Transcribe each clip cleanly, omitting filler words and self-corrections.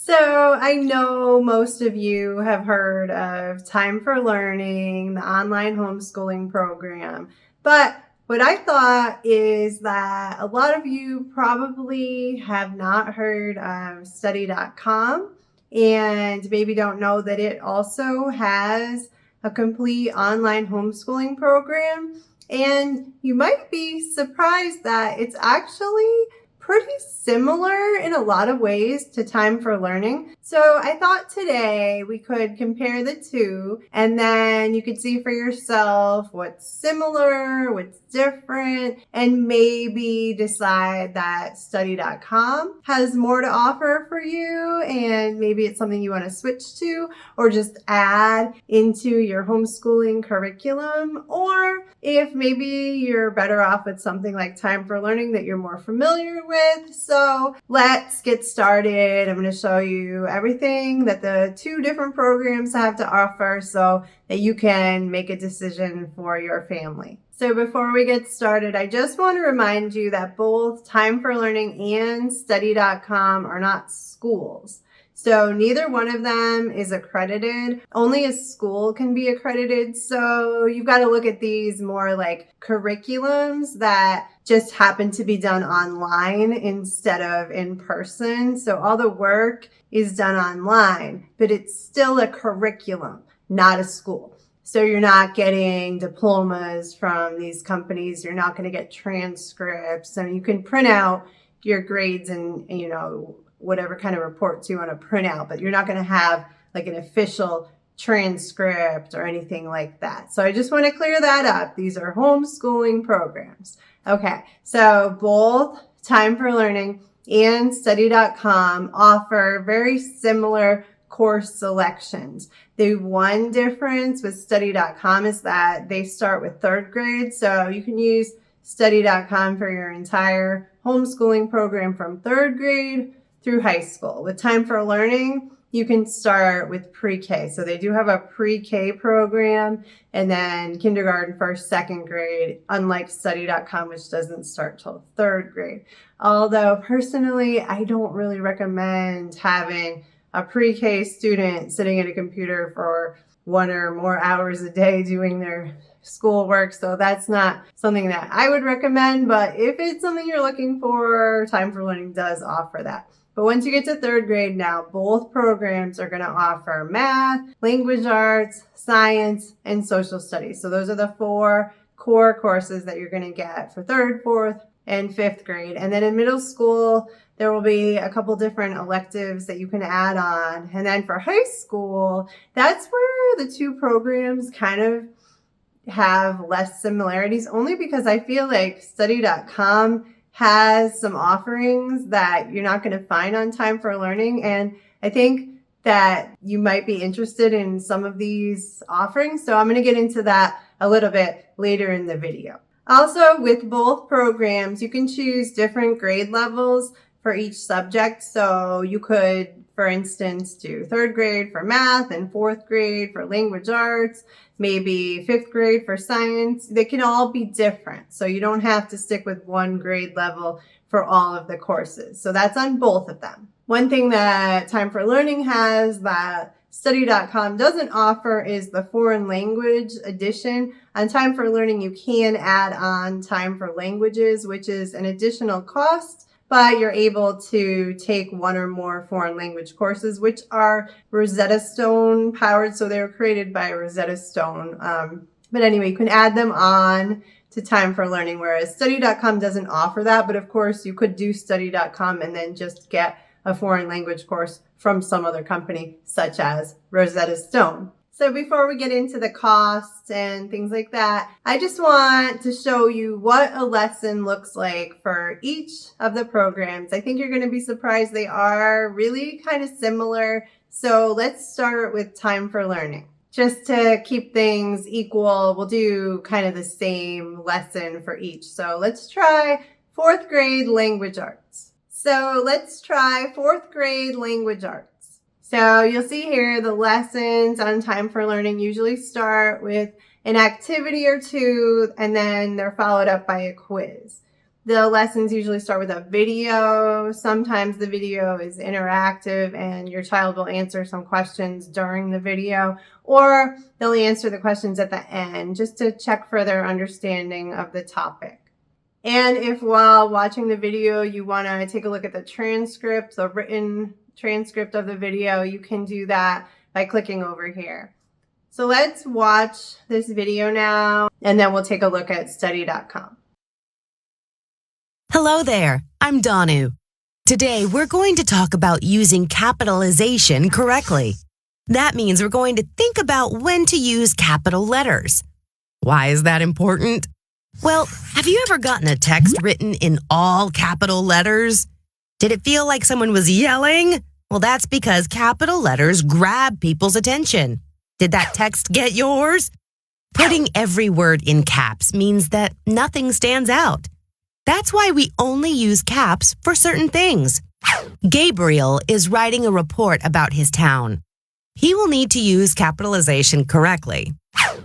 So I know most of you have heard of Time4Learning, the online homeschooling program, but what I thought is that a lot of you probably have not heard of study.com and maybe don't know that it also has a complete online homeschooling program. And you might be surprised that it's actually pretty similar in a lot of ways to Time4Learning. So I thought today we could compare the two and then you could see for yourself what's similar, what's different, and maybe decide that study.com has more to offer for you and maybe it's something you want to switch to or just add into your homeschooling curriculum, or if maybe you're better off with something like Time4Learning that you're more familiar with. So let's get started. I'm going to show you everything that the two different programs have to offer so that you can make a decision for your family. So before we get started, I just want to remind you that both Time4Learning and study.com are not schools. So neither one of them is accredited. Only a school can be accredited. So you've got to look at these more like curriculums that just happen to be done online instead of in person. So all the work is done online, but it's still a curriculum, not a school. So you're not getting diplomas from these companies. You're not going to get transcripts. And you can print out your grades and, whatever kind of reports you want to print out, but you're not going to have like an official transcript or anything like that. So I just want to clear that up. These are homeschooling programs. Okay, so both Time4Learning and study.com offer very similar course selections. The one difference with study.com is that they start with third grade, so you can use study.com for your entire homeschooling program from third grade through high school. With Time4Learning, you can start with pre-K. So they do have a pre-K program and then kindergarten, first, second grade, unlike study.com, which doesn't start till third grade. Although personally, I don't really recommend having a pre-K student sitting at a computer for 1 or more hours a day doing their schoolwork. So that's not something that I would recommend. But if it's something you're looking for, Time4Learning does offer that. But once you get to third grade now, both programs are going to offer math, language arts, science, and social studies. So those are the 4 core courses that you're going to get for third, fourth, and fifth grade. And then in middle school, there will be a couple different electives that you can add on. And then for high school, that's where the two programs kind of have less similarities, only because I feel like study.com has some offerings that you're not going to find on Time4Learning. And I think that you might be interested in some of these offerings. So I'm going to get into that a little bit later in the video. Also, with both programs, you can choose different grade levels for each subject. So you could, for instance, do third grade for math and fourth grade for language arts, maybe fifth grade for science. They can all be different. So you don't have to stick with one grade level for all of the courses. So that's on both of them. One thing that Time4Learning has that study.com doesn't offer is the foreign language edition. On Time4Learning, you can add on Time for Languages, which is an additional cost, but you're able to take 1 or more foreign language courses, which are Rosetta Stone powered. So they were created by Rosetta Stone. But anyway, you can add them on to Time4Learning, whereas study.com doesn't offer that. But of course, you could do study.com and then just get a foreign language course from some other company, such as Rosetta Stone. So before we get into the costs and things like that, I just want to show you what a lesson looks like for each of the programs. I think you're going to be surprised. They are really kind of similar. So let's start with Time4Learning. Just to keep things equal, we'll do kind of the same lesson for each. So let's try fourth grade language arts. So let's try fourth grade language arts. So you'll see here the lessons on Time4Learning usually start with an activity or two, and then they're followed up by a quiz. The lessons usually start with a video. Sometimes the video is interactive and your child will answer some questions during the video, or they'll answer the questions at the end just to check for their understanding of the topic. And if while watching the video you want to take a look at the transcript, the written transcript of the video, you can do that by clicking over here. So let's watch this video now, and then we'll take a look at study.com. Hello there, I'm Danu. Today we're going to talk about using capitalization correctly. That means we're going to think about when to use capital letters. Why is that important? Well, have you ever gotten a text written in all capital letters? Did it feel like someone was yelling? Well, that's because capital letters grab people's attention. Did that text get yours? Putting every word in caps means that nothing stands out. That's why we only use caps for certain things. Gabriel is writing a report about his town. He will need to use capitalization correctly.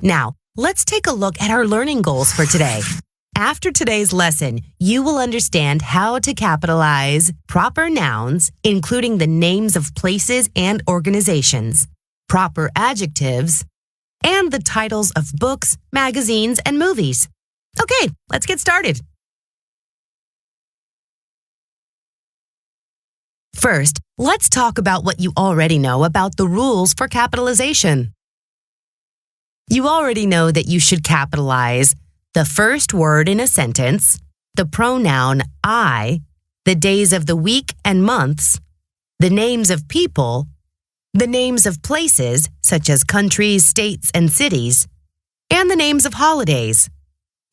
Now, let's take a look at our learning goals for today. After today's lesson, you will understand how to capitalize proper nouns, including the names of places and organizations, proper adjectives, and the titles of books, magazines, and movies. Okay, let's get started. First, let's talk about what you already know about the rules for capitalization. You already know that you should capitalize the first word in a sentence, the pronoun I, the days of the week and months, the names of people, the names of places such as countries, states, and cities, and the names of holidays.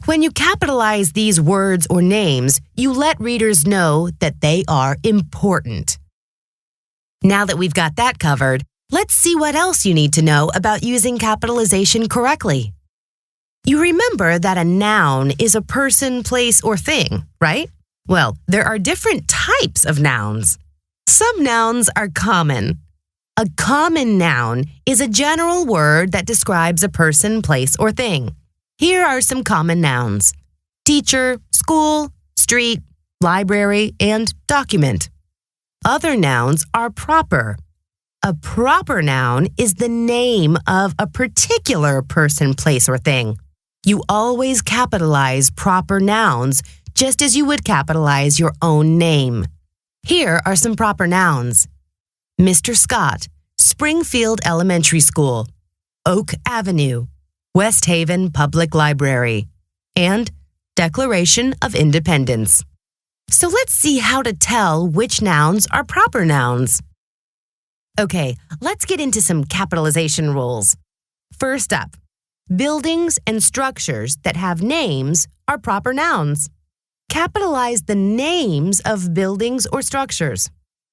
When you capitalize these words or names, you let readers know that they are important. Now that we've got that covered, let's see what else you need to know about using capitalization correctly. You remember that a noun is a person, place, or thing, right? Well, there are different types of nouns. Some nouns are common. A common noun is a general word that describes a person, place, or thing. Here are some common nouns: teacher, school, street, library, and document. Other nouns are proper. A proper noun is the name of a particular person, place, or thing. You always capitalize proper nouns just as you would capitalize your own name. Here are some proper nouns: Mr. Scott, Springfield Elementary School, Oak Avenue, West Haven Public Library, and Declaration of Independence. So let's see how to tell which nouns are proper nouns. Okay, let's get into some capitalization rules. First up, buildings and structures that have names are proper nouns. Capitalize the names of buildings or structures.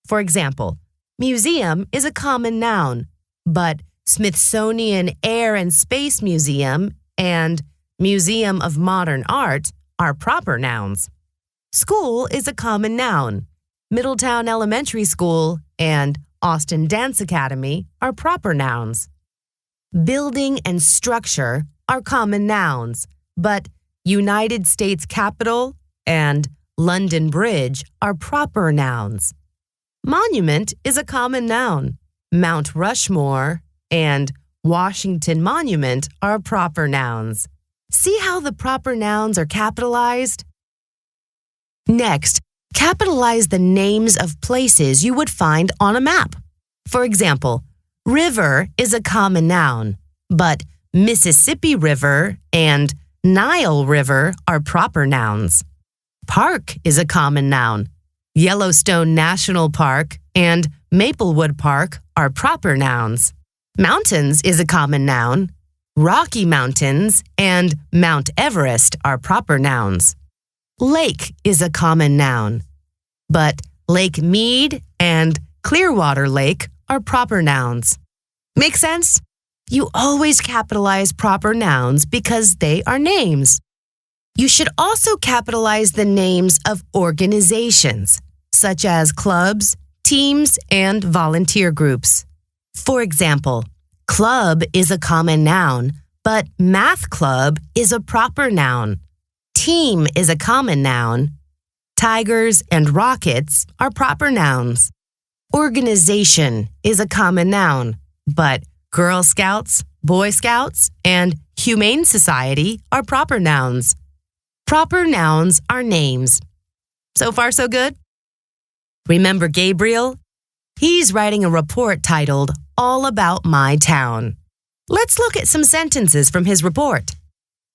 For example, museum is a common noun, but Smithsonian Air and Space Museum and Museum of Modern Art are proper nouns. School is a common noun. Middletown Elementary School and Austin Dance Academy are proper nouns. Building and structure are common nouns, but United States Capitol and London Bridge are proper nouns. Monument is a common noun. Mount Rushmore and Washington Monument are proper nouns. See how the proper nouns are capitalized? Next, capitalize the names of places you would find on a map. For example, river is a common noun, but Mississippi River and Nile River are proper nouns. Park is a common noun. Yellowstone National Park and Maplewood Park are proper nouns. Mountains is a common noun. Rocky Mountains and Mount Everest are proper nouns. Lake is a common noun, but Lake Mead and Clearwater Lake are proper nouns. Make sense? You always capitalize proper nouns because they are names. You should also capitalize the names of organizations, such as clubs, teams, and volunteer groups. For example, club is a common noun, but math club is a proper noun. Team is a common noun, Tigers and rockets are proper nouns. Organization is a common noun, but Girl Scouts, Boy Scouts, and Humane Society are proper nouns. Proper nouns are names. So far, so good? Remember Gabriel? He's writing a report titled All About My Town. Let's look at some sentences from his report.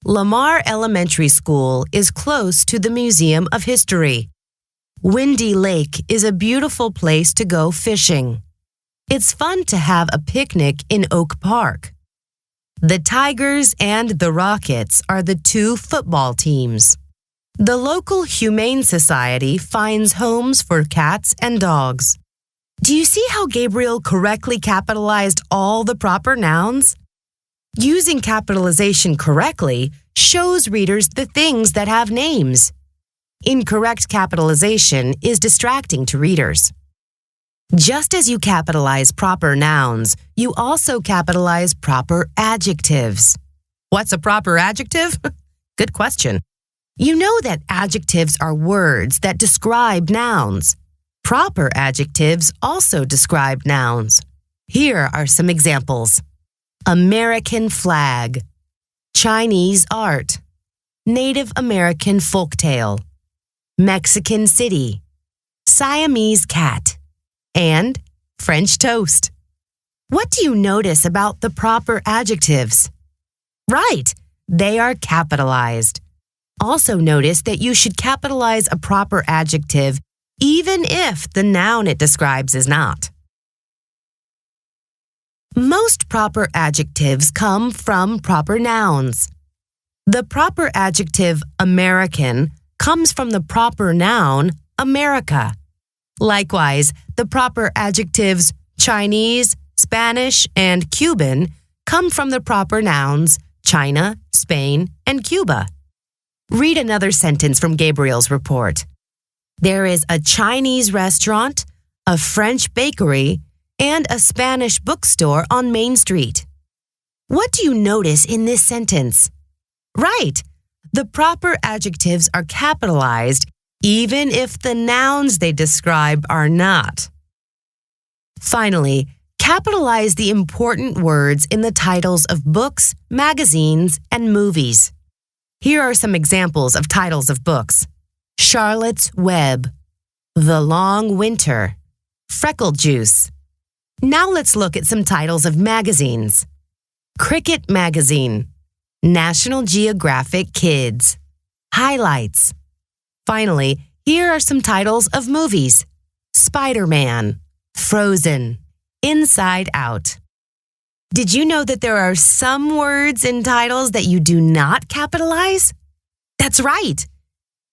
Lamar Elementary School is close to the Museum of History. Windy Lake is a beautiful place to go fishing. It's fun to have a picnic in Oak Park. The Tigers and the Rockets are the two football teams. The local Humane Society finds homes for cats and dogs. Do you see how Gabriel correctly capitalized all the proper nouns? Using capitalization correctly shows readers the things that have names. Incorrect capitalization is distracting to readers. Just as you capitalize proper nouns, you also capitalize proper adjectives. What's a proper adjective? Good question. You know that adjectives are words that describe nouns. Proper adjectives also describe nouns. Here are some examples. American flag, Chinese art, Native American folktale, Mexican city, Siamese cat, and French toast. What do you notice about the proper adjectives? Right, they are capitalized. Also notice that you should capitalize a proper adjective even if the noun it describes is not. Most proper adjectives come from proper nouns. The proper adjective American comes from the proper noun America. Likewise, the proper adjectives Chinese, Spanish, and Cuban come from the proper nouns China, Spain, and Cuba. Read another sentence from Gabriel's report. There is a Chinese restaurant, a French bakery, and a Spanish bookstore on Main Street. What do you notice in this sentence? Right, the proper adjectives are capitalized even if the nouns they describe are not. Finally, capitalize the important words in the titles of books, magazines, and movies. Here are some examples of titles of books. Charlotte's Web, The Long Winter, Freckle Juice. Now let's look at some titles of magazines. Cricket Magazine, National Geographic Kids, Highlights. Finally, here are some titles of movies. Spider-Man, Frozen, Inside Out. Did you know that there are some words in titles that you do not capitalize? That's right.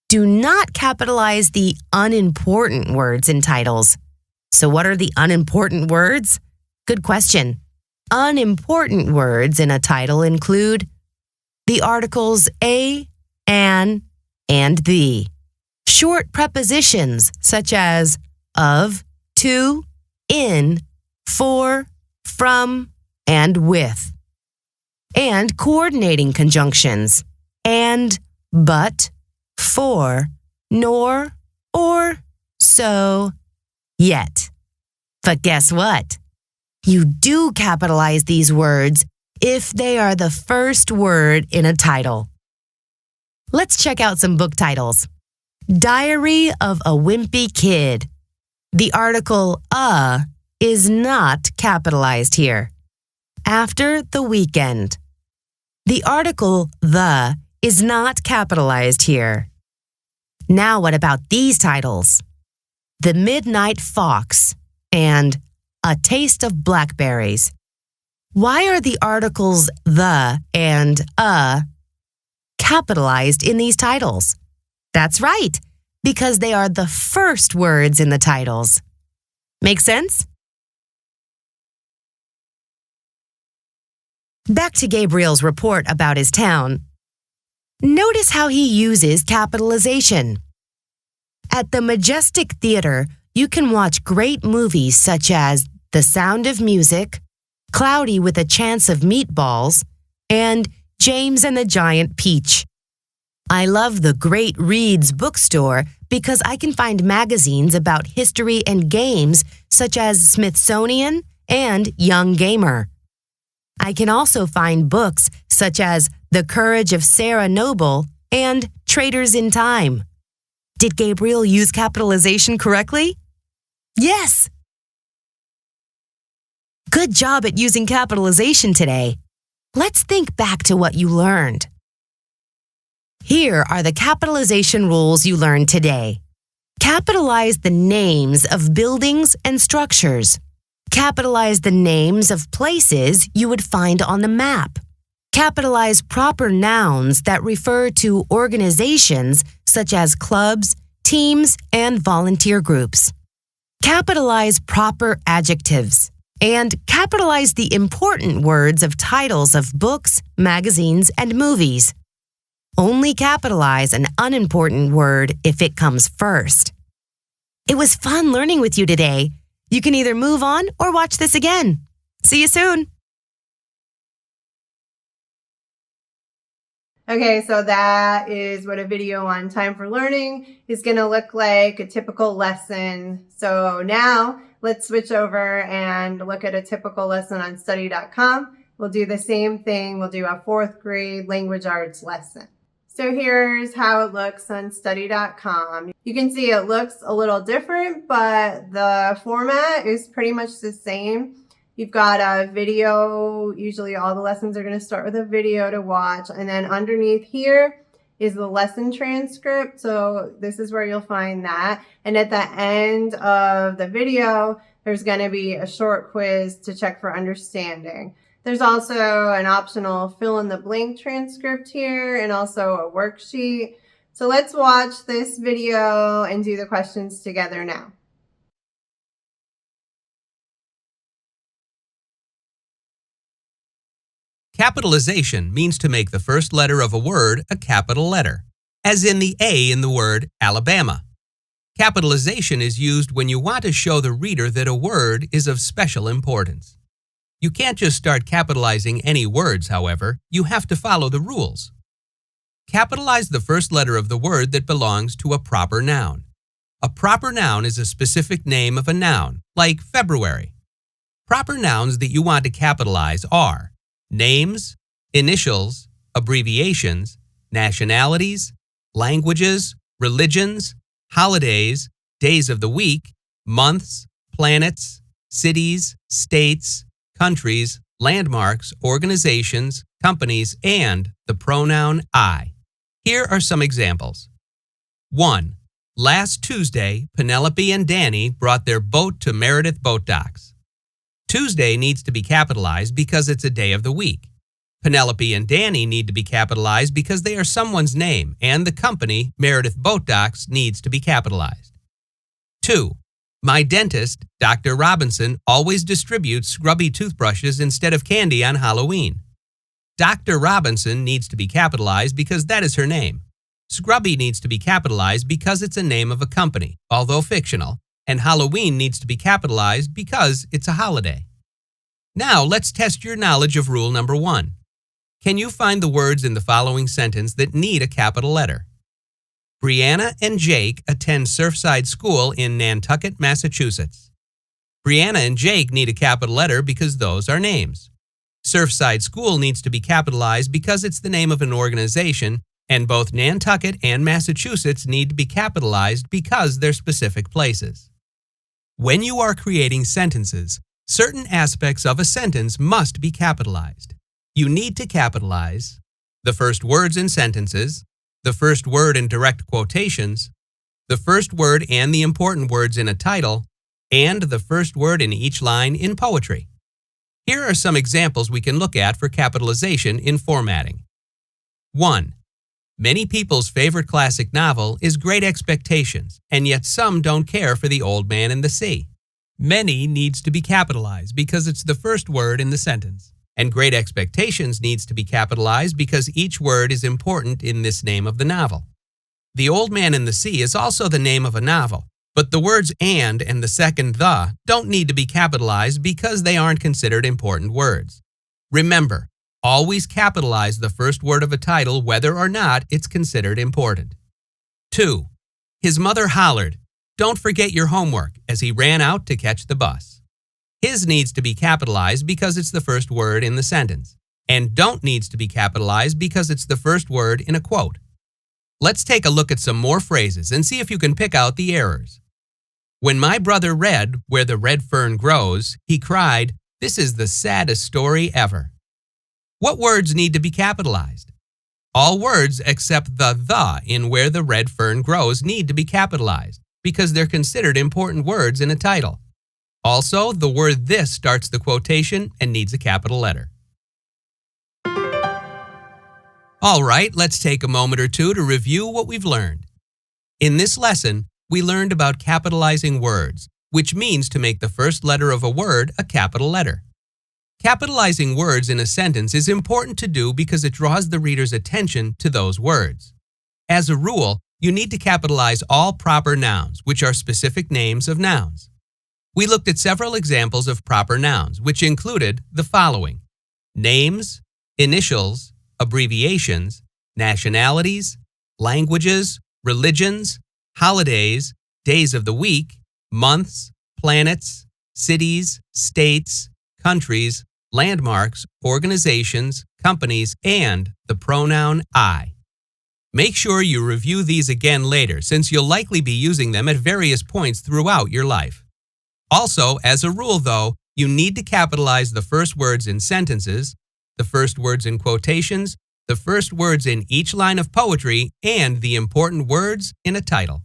Do not capitalize the unimportant words in titles. So what are the unimportant words? Good question. Unimportant words in a title include the articles a, an, and the. Short prepositions such as of, to, in, for, from, and with. And coordinating conjunctions and, but, for, nor, or, so, yet. But guess what? You do capitalize these words if they are the first word in a title. Let's check out some book titles. Diary of a Wimpy Kid. The article "a" is not capitalized here. After the Weekend. The article "the" is not capitalized here. Now what about these titles? The Midnight Fox and A Taste of Blackberries. Why are the articles "the" and "a" capitalized in these titles? That's right, because they are the first words in the titles. Make sense? Back to Gabriel's report about his town. Notice how he uses capitalization. At the Majestic Theater, you can watch great movies such as The Sound of Music, Cloudy with a Chance of Meatballs, and James and the Giant Peach. I love the Great Reads bookstore because I can find magazines about history and games such as Smithsonian and Young Gamer. I can also find books such as The Courage of Sarah Noble and Traders in Time. Did Gabriel use capitalization correctly? Yes! Good job at using capitalization today. Let's think back to what you learned. Here are the capitalization rules you learned today. Capitalize the names of buildings and structures. Capitalize the names of places you would find on the map. Capitalize proper nouns that refer to organizations such as clubs, teams, and volunteer groups. Capitalize proper adjectives. And capitalize the important words of titles of books, magazines, and movies. Only capitalize an unimportant word if it comes first. It was fun learning with you today. You can either move on or watch this again. See you soon. Okay, so that is what a video on Time for Learning is going to look like, a typical lesson. So now let's switch over and look at a typical lesson on study.com. We'll do the same thing. We'll do a 4th grade language arts lesson. So here's how it looks on study.com. You can see it looks a little different, but the format is pretty much the same. You've got a video. Usually all the lessons are going to start with a video to watch. And then underneath here is the lesson transcript. So this is where you'll find that. And at the end of the video, there's going to be a short quiz to check for understanding. There's also an optional fill in the blank transcript here and also a worksheet. So let's watch this video and do the questions together now. Capitalization means to make the first letter of a word a capital letter, as in the A in the word Alabama. Capitalization is used when you want to show the reader that a word is of special importance. You can't just start capitalizing any words, however. You have to follow the rules. Capitalize the first letter of the word that belongs to a proper noun. A proper noun is a specific name of a noun, like February. Proper nouns that you want to capitalize are names, initials, abbreviations, nationalities, languages, religions, holidays, days of the week, months, planets, cities, states, countries, landmarks, organizations, companies, and the pronoun I. Here are some examples. 1. Last Tuesday, Penelope and Danny brought their boat to Meredith Boat Docks. Tuesday needs to be capitalized because it's a day of the week. Penelope and Danny need to be capitalized because they are someone's name, and the company, Meredith Boat Docks, needs to be capitalized. 2. My dentist, Dr. Robinson, always distributes scrubby toothbrushes instead of candy on Halloween. Dr. Robinson needs to be capitalized because that is her name. Scrubby needs to be capitalized because it's a name of a company, although fictional, and Halloween needs to be capitalized because it's a holiday. Now let's test your knowledge of rule number 1. Can you find the words in the following sentence that need a capital letter? Brianna and Jake attend Surfside School in Nantucket, Massachusetts. Brianna and Jake need a capital letter because those are names. Surfside School needs to be capitalized because it's the name of an organization, and both Nantucket and Massachusetts need to be capitalized because they're specific places. When you are creating sentences, certain aspects of a sentence must be capitalized. You need to capitalize the first words in sentences, the first word in direct quotations, the first word and the important words in a title, and the first word in each line in poetry. Here are some examples we can look at for capitalization in formatting. 1. Many people's favorite classic novel is Great Expectations, and yet some don't care for The Old Man and the Sea. Many needs to be capitalized because it's the first word in the sentence, and Great Expectations needs to be capitalized because each word is important in this name of the novel. The Old Man and the Sea is also the name of a novel, but the words and the second the don't need to be capitalized because they aren't considered important words. Remember, always capitalize the first word of a title whether or not it's considered important. 2. His mother hollered, "Don't forget your homework," as he ran out to catch the bus. His needs to be capitalized because it's the first word in the sentence, and don't needs to be capitalized because it's the first word in a quote. Let's take a look at some more phrases and see if you can pick out the errors. When my brother read Where the Red Fern Grows, he cried, "This is the saddest story ever." What words need to be capitalized? All words except the in Where the Red Fern Grows need to be capitalized because they're considered important words in a title. Also, the word this starts the quotation and needs a capital letter. All right, let's take a moment or two to review what we've learned. In this lesson, we learned about capitalizing words, which means to make the first letter of a word a capital letter. Capitalizing words in a sentence is important to do because it draws the reader's attention to those words. As a rule, you need to capitalize all proper nouns, which are specific names of nouns. We looked at several examples of proper nouns, which included the following: names, initials, abbreviations, nationalities, languages, religions, holidays, days of the week, months, planets, cities, states, countries, landmarks, organizations, companies, and the pronoun I. Make sure you review these again later, since you'll likely be using them at various points throughout your life. Also, as a rule though, you need to capitalize the first words in sentences, the first words in quotations, the first words in each line of poetry, and the important words in a title.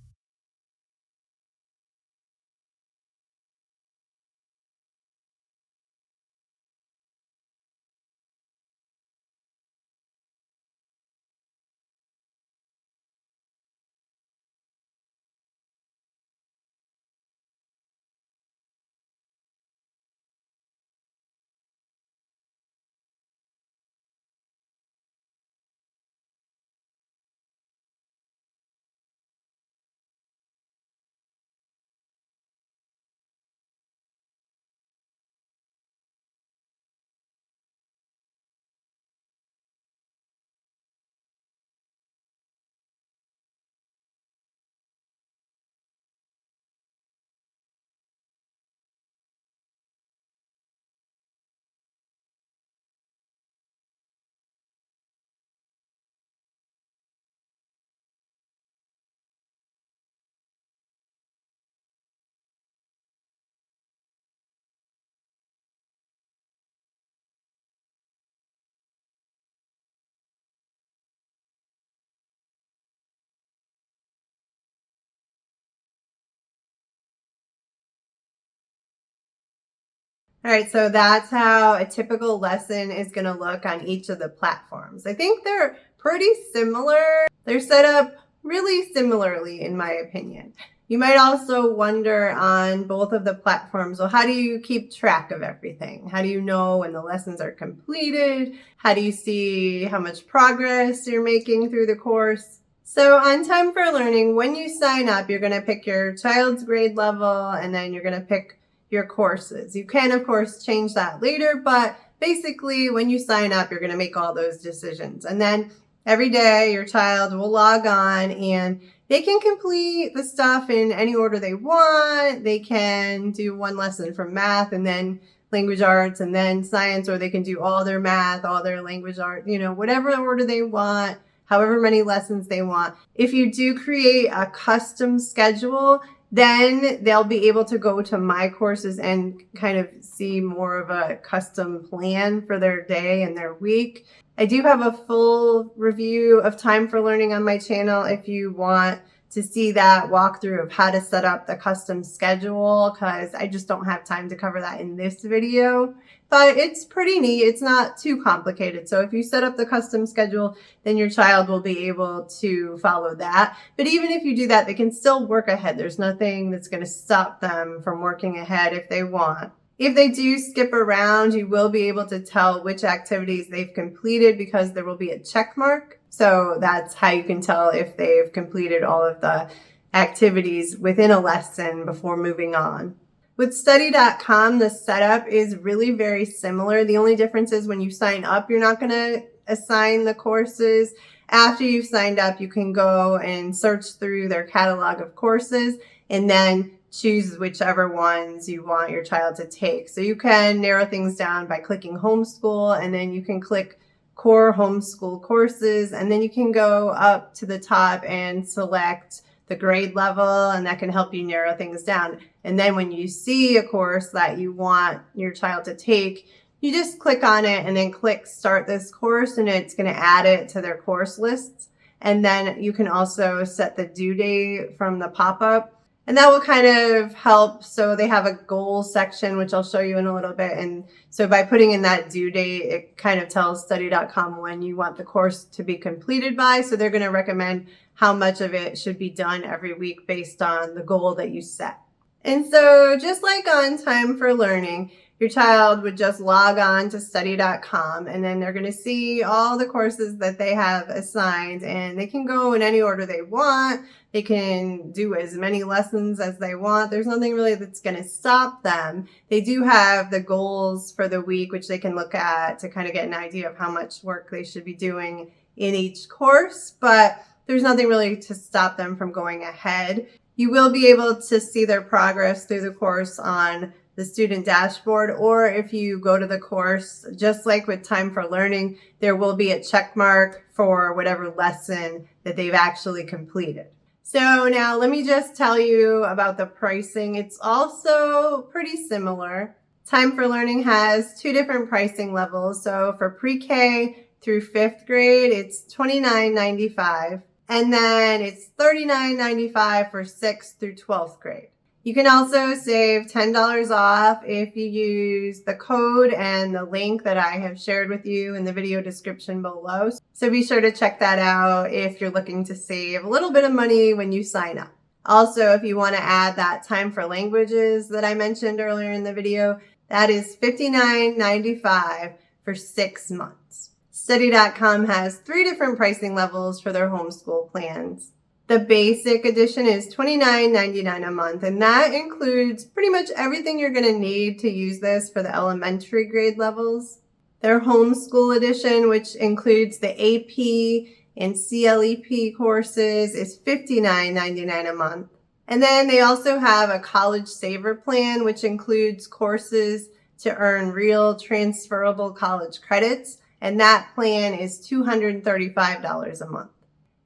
All right, so that's how a typical lesson is going to look on each of the platforms. I think they're pretty similar. They're set up really similarly, in my opinion. You might also wonder on both of the platforms, well, how do you keep track of everything? How do you know when the lessons are completed? How do you see how much progress you're making through the course? So on Time4Learning, when you sign up, you're going to pick your child's grade level, and then you're going to pick your courses. You can, of course, change that later, but basically when you sign up, you're going to make all those decisions. And then every day your child will log on and they can complete the stuff in any order they want. They can do one lesson from math and then language arts and then science, or they can do all their math, all their language art, whatever order they want, however many lessons they want. If you do create a custom schedule, then they'll be able to go to my courses and kind of see more of a custom plan for their day and their week. I do have a full review of Time4Learning on my channel if you want to see that walkthrough of how to set up the custom schedule, because I just don't have time to cover that in this video. But it's pretty neat. It's not too complicated. So if you set up the custom schedule, then your child will be able to follow that. But even if you do that, they can still work ahead. There's nothing that's going to stop them from working ahead if they want. If they do skip around, you will be able to tell which activities they've completed because there will be a check mark. So that's how you can tell if they've completed all of the activities within a lesson before moving on. With study.com, the setup is really very similar. The only difference is when you sign up, you're not going to assign the courses. after you've signed up, you can go and search through their catalog of courses and then choose whichever ones you want your child to take. So you can narrow things down by clicking Homeschool, and then you can click Core Homeschool Courses, and then you can go up to the top and select the grade level, and that can help you narrow things down. And then when you see a course that you want your child to take, you just click on it and then click Start This Course, and it's going to add it to their course lists. And then you can also set the due date from the pop-up. And that will kind of help. So they have a goal section, which I'll show you in a little bit. And so by putting in that due date, it kind of tells study.com when you want the course to be completed by. So they're going to recommend how much of it should be done every week based on the goal that you set. And so just like on Time4Learning, your child would just log on to study.com, and then they're going to see all the courses that they have assigned, and they can go in any order they want. They can do as many lessons as they want. There's nothing really that's going to stop them. They do have the goals for the week, which they can look at to kind of get an idea of how much work they should be doing in each course, but there's nothing really to stop them from going ahead. You will be able to see their progress through the course on the student dashboard, or if you go to the course, just like with Time4Learning, there will be a check mark for whatever lesson that they've actually completed. So now let me just tell you about the pricing. It's also pretty similar. Time4Learning has two different pricing levels. So for pre-K through 5th grade, it's $29.95. And then it's $39.95 for 6th through 12th grade. You can also save $10 off if you use the code and the link that I have shared with you in the video description below. So be sure to check that out if you're looking to save a little bit of money when you sign up. Also, if you want to add that time for languages that I mentioned earlier in the video, that is $59.95 for 6 months. Study.com has 3 different pricing levels for their homeschool plans. The basic edition is $29.99 a month, and that includes pretty much everything you're going to need to use this for the elementary grade levels. Their homeschool edition, which includes the AP and CLEP courses, is $59.99 a month. And then they also have a college saver plan, which includes courses to earn real transferable college credits, and that plan is $235 a month.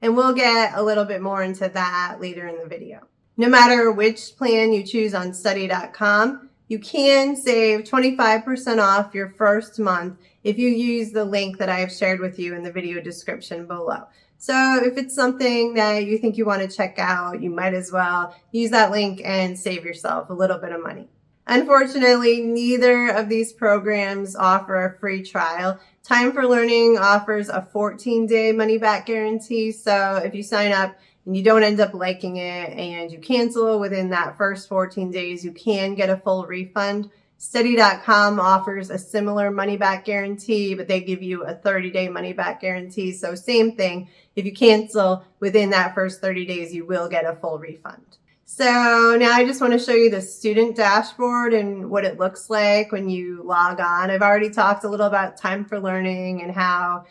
And we'll get a little bit more into that later in the video. No matter which plan you choose on study.com, you can save 25% off your first month if you use the link that I have shared with you in the video description below. So if it's something that you think you want to check out, you might as well use that link and save yourself a little bit of money. Unfortunately, neither of these programs offer a free trial. Time4Learning offers a 14-day money-back guarantee. So if you sign up and you don't end up liking it and you cancel within that first 14 days, you can get a full refund. Study.com offers a similar money-back guarantee, but they give you a 30-day money-back guarantee. So same thing. If you cancel within that first 30 days, you will get a full refund. So now I just want to show you the student dashboard and what it looks like when you log on. I've already talked a little about Time4Learning and how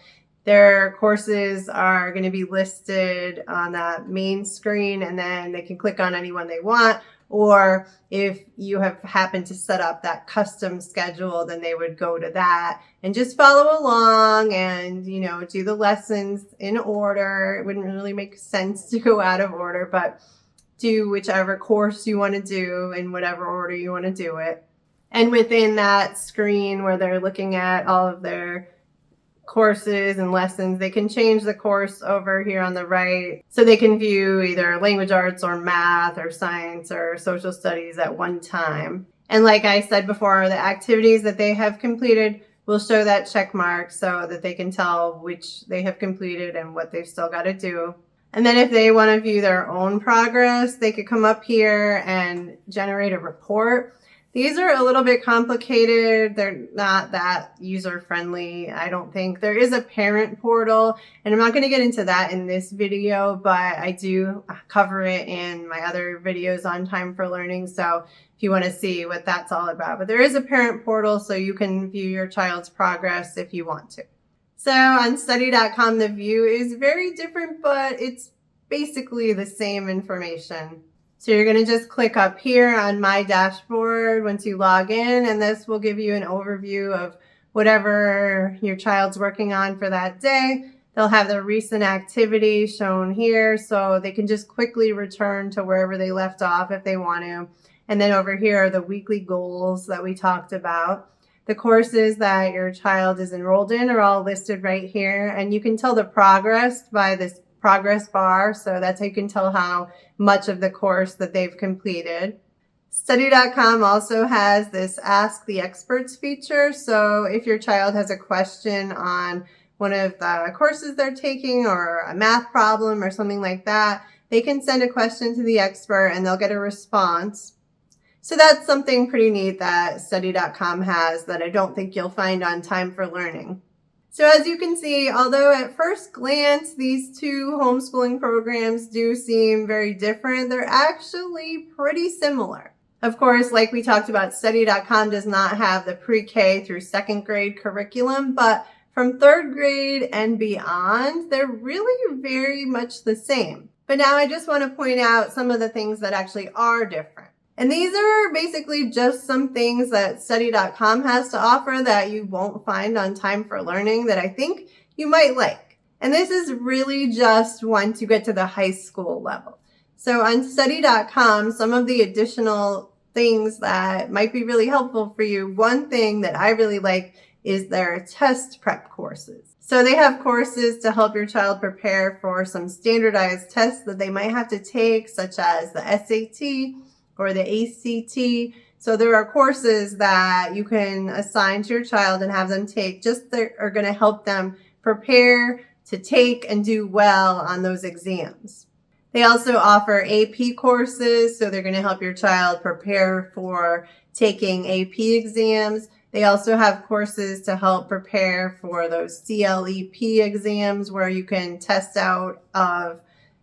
their courses are going to be listed on that main screen, and then they can click on any one they want. Or if you have happened to set up that custom schedule, then they would go to that and just follow along and, do the lessons in order. It wouldn't really make sense to go out of order, but do whichever course you want to do in whatever order you want to do it. And within that screen where they're looking at all of their courses and lessons, they can change the course over here on the right so they can view either language arts or math or science or social studies at one time. And like I said before, the activities that they have completed will show that check mark so that they can tell which they have completed and what they've still got to do. And then if they want to view their own progress, they could come up here and generate a report. These are a little bit complicated. They're not that user-friendly, I don't think. There is a parent portal, and I'm not going to get into that in this video, but I do cover it in my other videos on Time4Learning, so if you want to see what that's all about. But there is a parent portal, so you can view your child's progress if you want to. So on study.com, the view is very different, but it's basically the same information. So you're going to just click up here on My Dashboard once you log in, and this will give you an overview of whatever your child's working on for that day. They'll have their recent activity shown here, so they can just quickly return to wherever they left off if they want to. And then over here are the weekly goals that we talked about. The courses that your child is enrolled in are all listed right here, and you can tell the progress by this progress bar, so that's how you can tell how much of the course that they've completed. Study.com also has this Ask the Experts feature, so if your child has a question on one of the courses they're taking or a math problem or something like that, they can send a question to the expert and they'll get a response. So that's something pretty neat that study.com has that I don't think you'll find on Time4Learning. So as you can see, although at first glance these two homeschooling programs do seem very different, they're actually pretty similar. Of course, like we talked about, study.com does not have the pre-K through second grade curriculum, but from third grade and beyond, they're really very much the same. But now I just want to point out some of the things that actually are different. And these are basically just some things that study.com has to offer that you won't find on Time4Learning that I think you might like. And this is really just once you get to the high school level. So on study.com, some of the additional things that might be really helpful for you, one thing that I really like is their test prep courses. So they have courses to help your child prepare for some standardized tests that they might have to take, such as the SAT or the ACT. So there are courses that you can assign to your child and have them take just that are going to help them prepare to take and do well on those exams. They also offer AP courses, so they're going to help your child prepare for taking AP exams. They also have courses to help prepare for those CLEP exams where you can test out of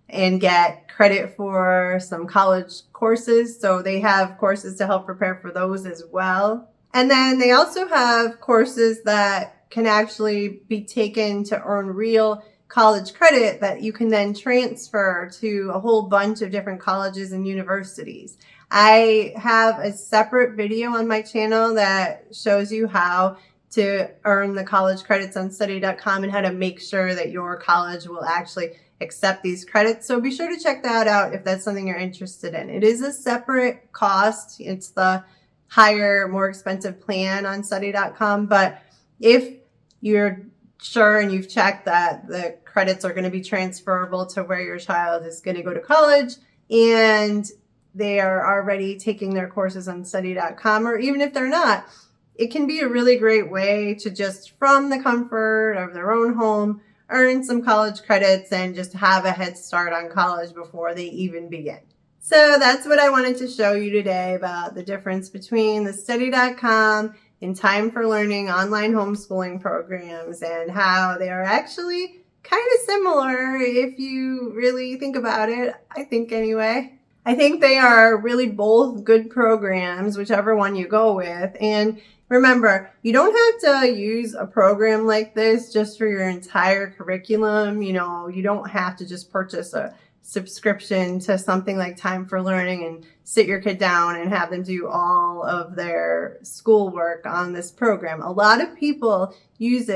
and get credit for some college courses. So they have courses to help prepare for those as well. And then they also have courses that can actually be taken to earn real college credit that you can then transfer to a whole bunch of different colleges and universities. I have a separate video on my channel that shows you how to earn the college credits on study.com and how to make sure that your college will actually accept these credits. So be sure to check that out if that's something you're interested in. It is a separate cost. It's the higher, more expensive plan on study.com. But if you're sure and you've checked that the credits are going to be transferable to where your child is going to go to college and they are already taking their courses on study.com, or even if they're not, it can be a really great way to just from the comfort of their own home earn some college credits and just have a head start on college before they even begin. So that's what I wanted to show you today about the difference between the study.com and Time4Learning online homeschooling programs and how they are actually kind of similar if you really think about it, I think anyway. I think they are really both good programs, whichever one you go with. And remember, you don't have to use a program like this just for your entire curriculum. You know, you don't have to just purchase a subscription to something like Time4Learning and sit your kid down and have them do all of their schoolwork on this program. A lot of people use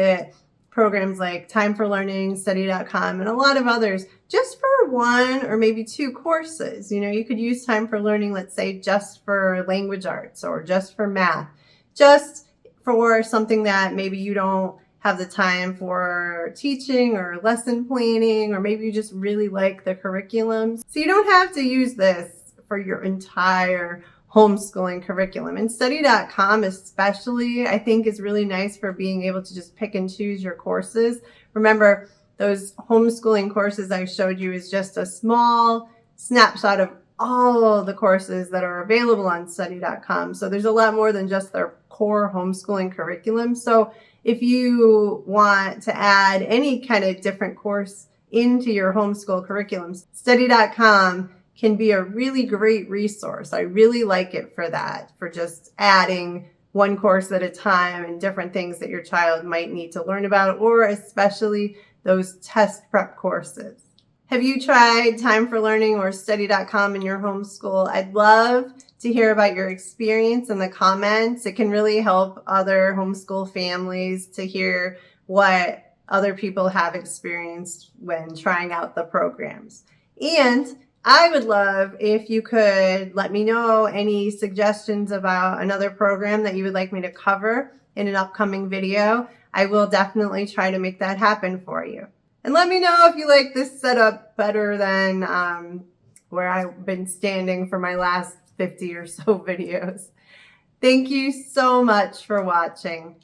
programs like Time4Learning, study.com, and a lot of others just for one or maybe two courses. You know, you could use Time4Learning, let's say, just for language arts or just for math, just for something that maybe you don't have the time for teaching or lesson planning, or maybe you just really like the curriculum. So you don't have to use this for your entire homeschooling curriculum. And study.com especially, I think, is really nice for being able to just pick and choose your courses. Remember, those homeschooling courses I showed you is just a small snapshot of all the courses that are available on study.com. So there's a lot more than just their core homeschooling curriculum. So if you want to add any kind of different course into your homeschool curriculum, study.com can be a really great resource. I really like it for that, for just adding one course at a time and different things that your child might need to learn about, or especially those test prep courses. Have you tried Time4Learning or Study.com in your homeschool? I'd love to hear about your experience in the comments. It can really help other homeschool families to hear what other people have experienced when trying out the programs. And I would love if you could let me know any suggestions about another program that you would like me to cover in an upcoming video. I will definitely try to make that happen for you. And let me know if you like this setup better than where I've been standing for my last 50 or so videos. Thank you so much for watching.